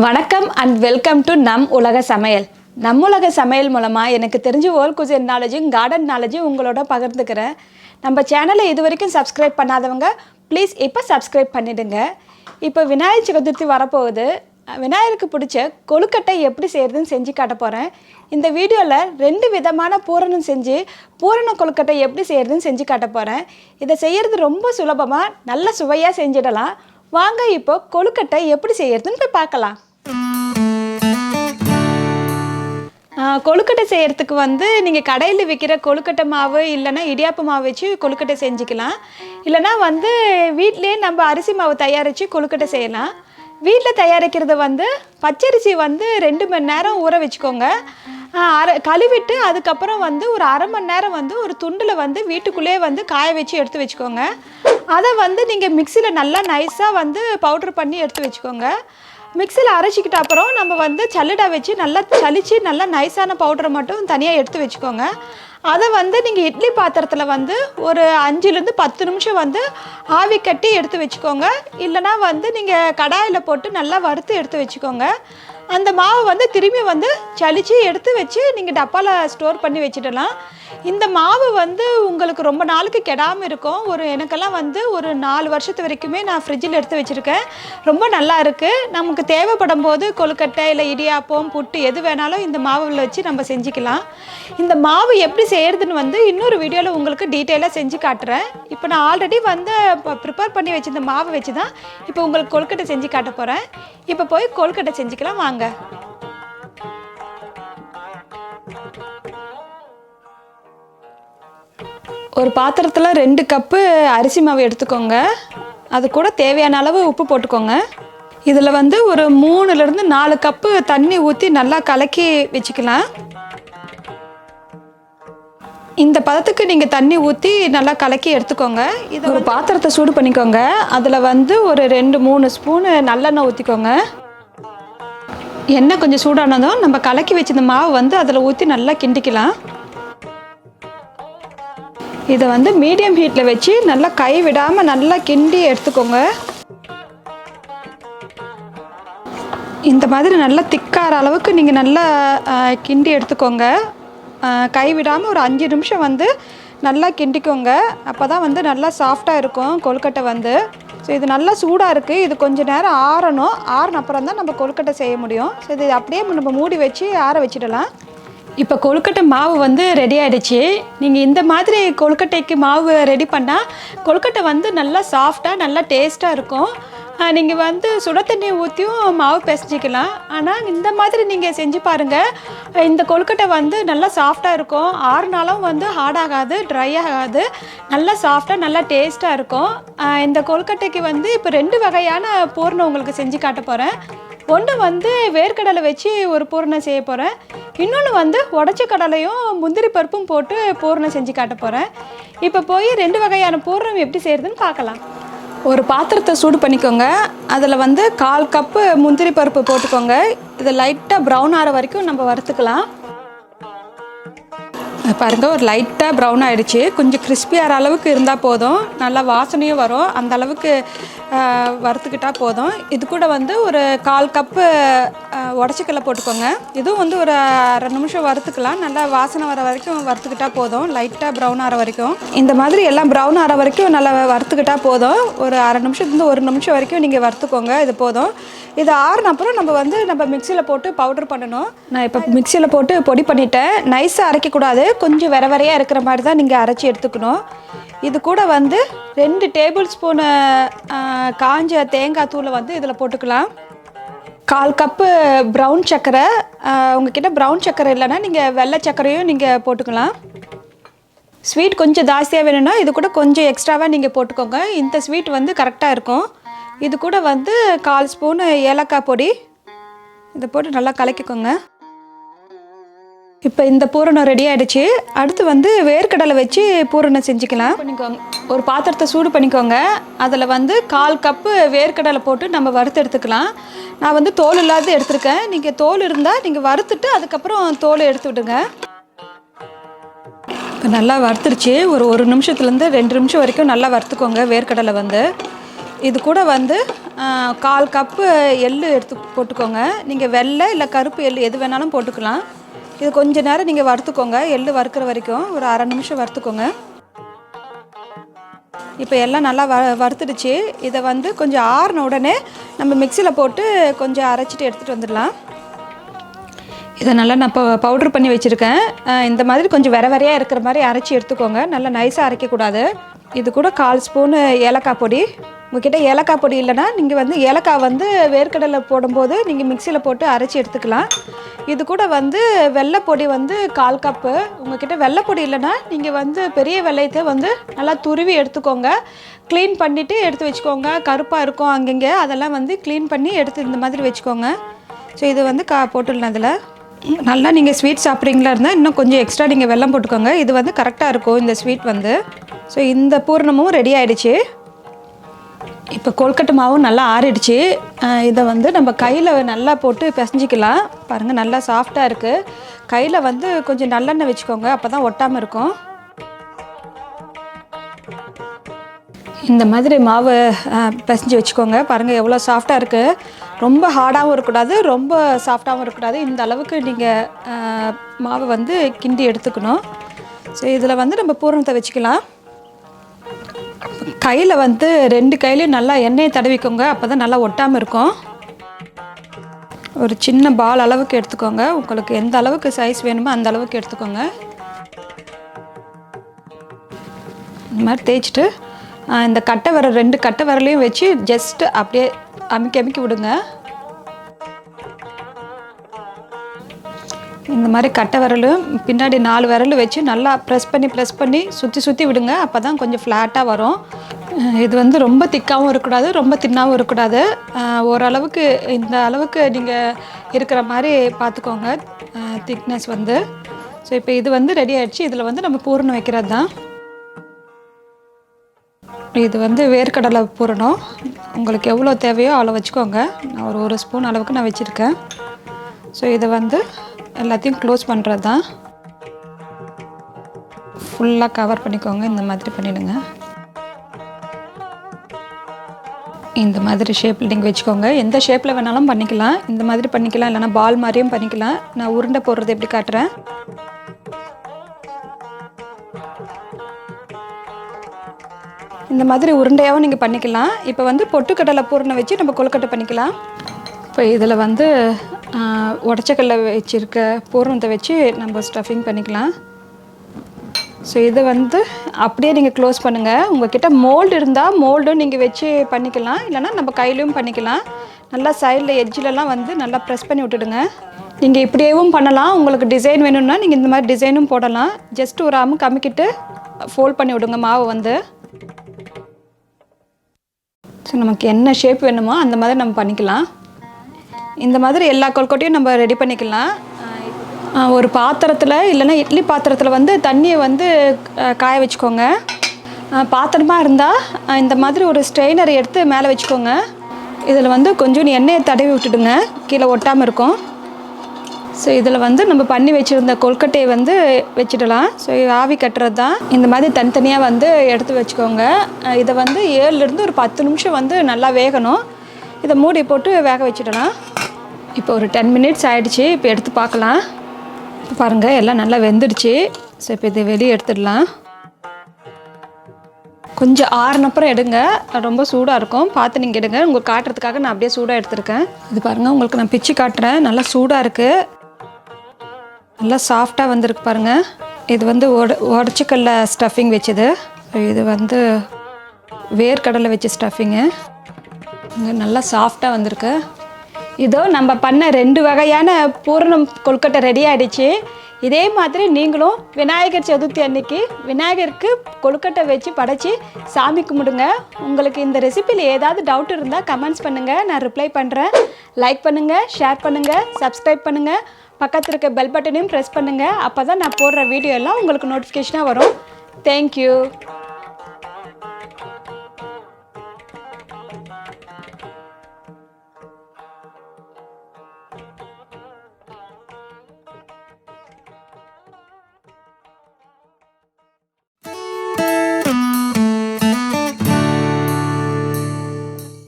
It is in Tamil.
வணக்கம் அண்ட் வெல்கம் டு நம் உலக சமையல். நம் உலக சமையல் மூலமாக எனக்கு தெரிஞ்ச வேர்ல்ட் குசின் நாலேஜும் கார்டன் நாலேஜும் உங்களோட பகிர்ந்துக்கிறேன். நம்ம சேனலை இது வரைக்கும் சப்ஸ்கிரைப் பண்ணாதவங்க ப்ளீஸ் இப்போ சப்ஸ்கிரைப் பண்ணிவிடுங்க. இப்போ விநாயகர் சதுர்த்தி வரப்போகுது. விநாயகருக்கு பிடிச்ச கொழுக்கட்டை எப்படி செய்கிறதுன்னு செஞ்சு காட்ட போகிறேன். இந்த வீடியோவில் 2 விதமான பூரணம் செஞ்சு பூரண கொழுக்கட்டை எப்படி செய்கிறதுன்னு செஞ்சு காட்ட போகிறேன். இதை செய்கிறது ரொம்ப சுலபமாக நல்ல சுவையாக செஞ்சிடலாம். வாங்க இப்போ கொழுக்கட்டை எப்படி செய்கிறதுன்னு போய் பார்க்கலாம். கொழுக்கட்டை செய்கிறதுக்கு நீங்கள் கடையில் விற்கிற கொழுக்கட்டை மாவு இல்லைனா இடியாப்பு மாவு வச்சு கொழுக்கட்டை செஞ்சுக்கலாம். இல்லைனா வீட்டிலே நம்ம அரிசி மாவு தயாரித்து கொழுக்கட்டை செய்யலாம். வீட்டில் தயாரிக்கிறது பச்சரிசி 2 மணி நேரம் ஊற வச்சுக்கோங்க. கழுவிட்டு அதுக்கப்புறம் ஒரு அரை மணி நேரம் ஒரு துண்டில் வீட்டுக்குள்ளே காய வச்சு எடுத்து வச்சுக்கோங்க. அதை நீங்கள் மிக்சியில் நல்லா நைஸாக பவுட்ரு பண்ணி எடுத்து வச்சுக்கோங்க. மிக்சியில் அரைச்சிக்கிட்ட அப்புறம் நம்ம சல்லடா வச்சு நல்லா சலித்து நல்லா நைஸான பவுடரை மட்டும் தனியாக எடுத்து வச்சுக்கோங்க. அதை நீங்கள் இட்லி பாத்திரத்தில் ஒரு 5லேருந்து 10 நிமிஷம் ஆவி கட்டி எடுத்து வச்சுக்கோங்க. இல்லைனா நீங்கள் கடாயில் போட்டு நல்லா வறுத்து எடுத்து வச்சுக்கோங்க. அந்த மாவு திரும்பி சலித்து எடுத்து வச்சு நீங்கள் டப்பாவில் ஸ்டோர் பண்ணி வச்சிடலாம். இந்த மாவு உங்களுக்கு ரொம்ப நாளுக்கு கெடாமல் இருக்கும். எனக்கெல்லாம் ஒரு 4 வருஷத்து வரைக்குமே நான் ஃப்ரிட்ஜில் எடுத்து வச்சுருக்கேன். ரொம்ப நல்லா இருக்குது. நமக்கு தேவைப்படும் போது கொழுக்கட்டை இல்லை இடியாப்பம் புட்டு எது வேணாலும் இந்த மாவில் வச்சு நம்ம செஞ்சுக்கலாம். இந்த மாவு எப்படி செய்கிறதுன்னு இன்னொரு வீடியோவில் உங்களுக்கு டீட்டெயிலாக செஞ்சு காட்டுறேன். இப்போ நான் ஆல்ரெடி ப்ரிப்பேர் பண்ணி வச்சுருந்த மாவு வச்சு தான் இப்போ உங்களுக்கு கொழுக்கட்டை செஞ்சு காட்ட போகிறேன். இப்போ போய் கொழுக்கட்டை செஞ்சுக்கலாம் வாங்க. ஒரு பாத்திரத்தில் 2 கப்பு அரிசி மாவு எடுத்துக்கோங்க. அது கூட தேவையான அளவு உப்பு போட்டுக்கோங்க. இதில் ஒரு 3லேருந்து 4 கப்பு தண்ணி ஊற்றி நல்லா கலக்கி வச்சுக்கலாம். இந்த பதத்துக்கு நீங்கள் தண்ணி ஊற்றி நல்லா கலக்கி எடுத்துக்கோங்க. இது ஒரு பாத்திரத்தை சூடு பண்ணிக்கோங்க. அதில் ஒரு 2-3 ஸ்பூனு நல்லெண்ணெய் ஊற்றிக்கோங்க. எண்ணெய் கொஞ்சம் சூடானதும் நம்ம கலக்கி வச்சிருந்த மாவு அதில் ஊற்றி நல்லா கிண்டிக்கலாம். இதை மீடியம் ஹீட்டில் வச்சு நல்லா கை விடாமல் நல்லா கிண்டி எடுத்துக்கோங்க. இந்த மாதிரி நல்லா திக்கார அளவுக்கு நீங்கள் நல்லா கிண்டி எடுத்துக்கோங்க. கை விடாமல் ஒரு 5 நிமிஷம் நல்லா கிண்டிக்கோங்க. அப்போ தான் நல்லா சாஃப்டாக இருக்கும் கொழுக்கட்டை. ஸோ இது நல்லா சூடாக இருக்குது. இது கொஞ்சம் நேரம் ஆறணும். ஆறின அப்புறம் தான் நம்ம கொழுக்கட்டை செய்ய முடியும். ஸோ இது அப்படியே நம்ம மூடி வச்சு ஆற வச்சிடலாம். இப்போ கொழுக்கட்டை மாவு ரெடி ஆகிடுச்சு. நீங்கள் இந்த மாதிரி கொழுக்கட்டைக்கு மாவு ரெடி பண்ணால் கொழுக்கட்டை நல்லா சாஃப்டாக நல்லா டேஸ்ட்டாக இருக்கும். நீங்கள் சுட தண்ணி ஊற்றியும் மாவு பிசைஞ்சிக்கலாம். ஆனால் இந்த மாதிரி நீங்கள் செஞ்சு பாருங்கள். இந்த கொழுக்கட்டை நல்லா சாஃப்டாக இருக்கும். 6 நாளும் ஹார்ட் ஆகாது, ட்ரை ஆகாது. நல்லா சாஃப்டாக நல்லா டேஸ்ட்டாக இருக்கும். இந்த கொழுக்கட்டைக்கு இப்போ 2 வகையான பூரணம் உங்களுக்கு செஞ்சு காட்ட போகிறேன். ஒன்று வேர்க்கடலை வச்சு ஒரு பூரணம் செய்ய போகிறேன். இன்னொன்று உடச்ச கடலையும் முந்திரி பருப்பும் போட்டு பூரணம் செஞ்சு காட்ட போகிறேன். இப்போ போய் 2 வகையான பூரணம் எப்படி செய்கிறதுன்னு பார்க்கலாம். ஒரு பாத்திரத்தை சூடு பண்ணிக்கோங்க. அதில் 1/4 கப்பு முந்திரி பருப்பு போட்டுக்கோங்க. இதை லைட்டாக ப்ரௌன் ஆகிற வரைக்கும் நம்ம வறுத்துக்கலாம். பாருங்கள், ஒரு லைட்டாக ப்ரௌன் ஆகிடுச்சு. கொஞ்சம் கிறிஸ்பியாகிற அளவுக்கு இருந்தால் போதும். நல்லா வாசனையும் வரும். அந்த அளவுக்கு வறுத்துக்கிட்டால் போதும். இது கூட ஒரு 1/4 கப்பு உடச்சிக்கல்லை போட்டுக்கோங்க. இதுவும் ஒரு அரை நிமிஷம் வறுத்துக்கலாம். நல்லா வாசனை வர வரைக்கும் வறுத்துக்கிட்டால் போதும். லைட்டாக ப்ரௌன் ஆகிற வரைக்கும் இந்த மாதிரி எல்லாம் ப்ரௌன் ஆகிற வரைக்கும் நல்லா வறுத்துக்கிட்டால் போதும். ஒரு அரை நிமிஷத்துலேருந்து 1 நிமிஷம் வரைக்கும் நீங்கள் வறுத்துக்கோங்க. இது போதும். இது ஆறுன அப்புறம் நம்ம மிக்சியில் போட்டு பவுடர் பண்ணணும். நான் இப்போ மிக்சியில் போட்டு பொடி பண்ணிட்டேன். நைஸாக அரைக்கக்கூடாது. கொஞ்சம் வரையாக இருக்கிற மாதிரி தான் நீங்கள் அரைச்சி எடுத்துக்கணும். இது கூட 2 டேபிள் ஸ்பூனு காஞ்ச தேங்காய் தூளை இதில் போட்டுக்கலாம். 1/4 கப்பு ப்ரௌன் சர்க்கரை. உங்ககிட்ட ப்ரௌன் சர்க்கரை இல்லைன்னா நீங்கள் வெள்ளை சர்க்கரையும் நீங்கள் போட்டுக்கலாம். ஸ்வீட் கொஞ்சம் ஜாஸ்தியாக வேணும்னா இது கூட கொஞ்சம் எக்ஸ்ட்ராவாக நீங்கள் போட்டுக்கோங்க. இந்த ஸ்வீட் கரெக்டாக இருக்கும். இது கூட 1/4 ஸ்பூனு ஏலக்காய் பொடி இதை போட்டு நல்லா கலக்கிக்கோங்க. இப்போ இந்த பூரணம் ரெடி ஆகிடுச்சு. அடுத்து வேர்க்கடலை வச்சு பூரணம் செஞ்சுக்கலாம். ஒரு பாத்திரத்தை சூடு பண்ணிக்கோங்க. அதில் 1/4 கப்பு வேர்க்கடலை போட்டு நம்ம வறுத்து எடுத்துக்கலாம். நான் தோல் இல்லாத எடுத்துருக்கேன். நீங்கள் தோல் இருந்தால் நீங்கள் வறுத்துட்டு அதுக்கப்புறம் தோல் எடுத்து விடுங்க. இப்போ நல்லா வறுத்துருச்சு. ஒரு 1 நிமிஷத்துலேருந்து 2 நிமிஷம் வரைக்கும் நல்லா வறுத்துக்கோங்க வேர்க்கடலை. இது கூட 1/4 கப்பு எள்ளு எடுத்து போட்டுக்கோங்க. நீங்கள் வெள்ளை இல்லை கருப்பு எள்ளு எது வேணாலும் போட்டுக்கலாம். இது கொஞ்சம் நேரம் நீங்கள் வறுத்துக்கோங்க. எள்ளு வறுக்கிற வரைக்கும் ஒரு அரை நிமிஷம் வறுத்துக்கோங்க. இப்போ எல்லாம் நல்லா வறுத்துடுச்சு. இதை வந்து கொஞ்சம் ஆறின உடனே நம்ம மிக்சியில் போட்டு கொஞ்சம் அரைச்சிட்டு எடுத்துகிட்டு வந்துடலாம். இதை நல்லா நான் இப்போ பவுட்ரு பண்ணி வச்சுருக்கேன். இந்த மாதிரி கொஞ்சம் வெறையாக இருக்கிற மாதிரி அரைச்சி எடுத்துக்கோங்க. நல்லா நைஸாக அரைக்கக்கூடாது. இது கூட 1/4 ஸ்பூனு ஏலக்காய் பொடி. உங்கள்கிட்ட ஏலக்காய் பொடி இல்லைன்னா நீங்கள் வந்து ஏலக்காய் வந்து வேர்க்கடலை போடும்போது நீங்கள் மிக்சியில் போட்டு அரைச்சி எடுத்துக்கலாம். இது கூட வந்து வெள்ளைப்பொடி வந்து 1/4 கப்பு. உங்கள்கிட்ட வெள்ளைப்பொடி இல்லைன்னா நீங்கள் வந்து பெரிய வெள்ளையத்தை வந்து நல்லா துருவி எடுத்துக்கோங்க. க்ளீன் பண்ணிவிட்டு எடுத்து வச்சுக்கோங்க. கருப்பாக இருக்கும் அங்கங்கே, அதெல்லாம் வந்து க்ளீன் பண்ணி எடுத்து இந்த மாதிரி வச்சுக்கோங்க. ஸோ இது வந்து போட்டுடலாம். அதில் நல்லா நீங்கள் ஸ்வீட் சாப்பிட்றீங்களா இருந்தால் இன்னும் கொஞ்சம் எக்ஸ்ட்ரா நீங்கள் வெல்லம் போட்டுக்கோங்க. இது வந்து கரெக்டாக இருக்கும் இந்த ஸ்வீட் வந்து. ஸோ இந்த பூரணமும் ரெடி ஆகிடுச்சு. இப்போ கொழுக்கட்டை மாவும் நல்லா ஆறிடுச்சு. இதை வந்து நம்ம கையில் நல்லா போட்டு பிசைஞ்சிக்கலாம். பாருங்கள் நல்லா சாஃப்டாக இருக்குது. கையில் வந்து கொஞ்சம் நல்லெண்ணெய் வச்சுக்கோங்க, அப்போ தான் ஒட்டாமல் இருக்கும். இந்த மாதிரி மாவு பிசைஞ்சு வச்சுக்கோங்க. பாருங்கள் எவ்வளோ சாஃப்டாக இருக்குது. ரொம்ப ஹார்டாகவும் இருக்கக்கூடாது, ரொம்ப சாஃப்டாகவும் இருக்கக்கூடாது. இந்த அளவுக்கு நீங்கள் மாவை வந்து கிண்டி எடுத்துக்கணும். ஸோ இதில் வந்து நம்ம பூரணத்தை வச்சுக்கலாம். கையில் வந்து 2 கையிலையும் நல்லா எண்ணெயை தடவிக்கோங்க, அப்போ தான் நல்லா ஒட்டாமல் இருக்கும். ஒரு சின்ன பால் அளவுக்கு எடுத்துக்கோங்க. உங்களுக்கு எந்த அளவுக்கு சைஸ் வேணுமோ அந்த அளவுக்கு எடுத்துக்கோங்க. இந்த மாதிரி தேய்ச்சிட்டு இந்த கட்டை விரல் 2 கட்டை விரலையும் வச்சு ஜஸ்ட்டு அப்படியே அமுக்கி விடுங்க. இந்த மாதிரி கட்டை விரலும் பின்னாடி 4 விரலும் வச்சு நல்லா ப்ரெஸ் பண்ணி சுற்றி விடுங்க. அப்போ தான் கொஞ்சம் ஃப்ளாட்டாக வரும். இது வந்து ரொம்ப திக்காகவும் இருக்கக்கூடாது, ரொம்ப தின்னாகவும் இருக்கக்கூடாது. ஓரளவுக்கு இந்த அளவுக்கு நீங்கள் இருக்கிற மாதிரி பார்த்துக்கோங்க திக்னஸ் வந்து. ஸோ இப்போ இது வந்து ரெடி ஆகிடுச்சு. இதில் வந்து நம்ம பூரணம் வைக்கிறது தான். இது வந்து வேர்க்கடலை பூரணம். உங்களுக்கு எவ்வளோ தேவையோ அவ்வளோ வச்சுக்கோங்க. நான் ஒரு 1 ஸ்பூன் அளவுக்கு நான் வச்சுருக்கேன். ஸோ இதை வந்து எல்லாத்தையும் க்ளோஸ் பண்ணுறது தான். ஃபுல்லாக கவர் பண்ணிக்கோங்க. இந்த மாதிரி பண்ணிவிடுங்க. இந்த மாதிரி ஷேப்பில் நீங்கள் வச்சுக்கோங்க. எந்த ஷேப்பில் வேணாலும் பண்ணிக்கலாம். இந்த மாதிரி பண்ணிக்கலாம், இல்லைனா பால் மாதிரியும் பண்ணிக்கலாம். நான் உருண்டை போடுறது எப்படி காட்டுறேன். இந்த மாதிரி உருண்டையாகவும் நீங்கள் பண்ணிக்கலாம். இப்போ வந்து பொட்டுக்கடலை பூரணை வச்சு நம்ம கொழுக்கட்டை பண்ணிக்கலாம். இப்போ இதில் வந்து உடச்சக்கடலை வச்சுருக்க பூரணத்தை வச்சு நம்ம ஸ்டஃபிங் பண்ணிக்கலாம். ஸோ இதை வந்து அப்படியே நீங்கள் க்ளோஸ் பண்ணுங்கள். உங்கள்கிட்ட மோல்டு இருந்தால் மோல்டும் நீங்கள் வச்சு பண்ணிக்கலாம், இல்லைனா நம்ம கையிலையும் பண்ணிக்கலாம். நல்லா சைடில் எட்ஜிலலாம் வந்து நல்லா ப்ரெஸ் பண்ணி விட்டுடுங்க. நீங்கள் இப்படியேவும் பண்ணலாம். உங்களுக்கு டிசைன் வேணும்னா நீங்கள் இந்த மாதிரி டிசைனும் போடலாம். ஜஸ்ட் ஒரு அமுக்கிட்டு ஃபோல்ட் பண்ணி விடுங்க மாவு வந்து. ஸோ நமக்கு என்ன ஷேப் வேணுமோ அந்த மாதிரி நம்ம பண்ணிக்கலாம். இந்த மாதிரி எல்லா கொழுக்கட்டையும் நம்ம ரெடி பண்ணிக்கலாம். ஒரு பாத்திரத்தில் இல்லைன்னா இட்லி பாத்திரத்தில் வந்து தண்ணியை வந்து காய வச்சுக்கோங்க. பாத்திரமாக இருந்தால் இந்த மாதிரி ஒரு ஸ்ட்ரெயினர் எடுத்து மேலே வச்சுக்கோங்க. இதில் வந்து கொஞ்சம் எண்ணெயை தடவி விட்டுடுங்க, கீழே ஒட்டாமல் இருக்கும். ஸோ இதில் வந்து நம்ம பண்ணி வச்சுருந்த கொழுக்கட்டையை வந்து வச்சிடலாம். ஸோ ஆவி கட்டுறது தான். இந்த மாதிரி தனித்தனியாக வந்து எடுத்து வச்சுக்கோங்க. இதை வந்து 7லேருந்து ஒரு 10 நிமிஷம் வந்து நல்லா வேகணும். இதை மூடி போட்டு வேக வச்சிடலாம். இப்போ ஒரு 10 மினிட்ஸ் ஆகிடுச்சு. இப்போ எடுத்து பார்க்கலாம். பாருங்கள் எல்லாம் நல்லா வெந்துடுச்சு. ஸோ இப்போ இதை வெளியே எடுத்துடலாம். கொஞ்சம் ஆறுனப்புறம் எடுங்க, ரொம்ப சூடாக இருக்கும். பார்த்து நீங்கள் எடுங்க. உங்களுக்கு காட்டுறதுக்காக நான் அப்படியே சூடாக எடுத்துருக்கேன். இது பாருங்கள், உங்களுக்கு நான் பிச்சு காட்டுறேன். நல்லா சூடாக இருக்குது, நல்லா சாஃப்டாக வந்திருக்கு பாருங்கள். இது வந்து உடச்சிக்கல்ல ஸ்டஃபிங் வச்சது. இது வந்து வேர்க்கடலை வச்ச ஸ்டஃபிங்கு. நல்லா சாஃப்டாக வந்திருக்கு. இதோ நம்ம பண்ண 2 வகையான பூரணம் கொழுக்கட்டை ரெடி ஆகிடுச்சு. இதே மாதிரி நீங்களும் விநாயகர் சதுர்த்தி அன்னைக்கு விநாயகருக்கு கொழுக்கட்டை வச்சு படைச்சி சாமி கும்பிடுங்க. உங்களுக்கு இந்த ரெசிபியில் ஏதாவது டவுட் இருந்தால் கமெண்ட்ஸ் பண்ணுங்கள், நான் ரிப்ளை பண்ணுறேன். லைக் பண்ணுங்கள், ஷேர் பண்ணுங்கள், சப்ஸ்கிரைப் பண்ணுங்கள். பக்கத்தில் இருக்க பெல் பட்டனையும் ப்ரெஸ் பண்ணுங்கள். அப்போ தான் நான் போடுற வீடியோ எல்லாம் உங்களுக்கு நோட்டிஃபிகேஷனாக வரும். தேங்க்யூ.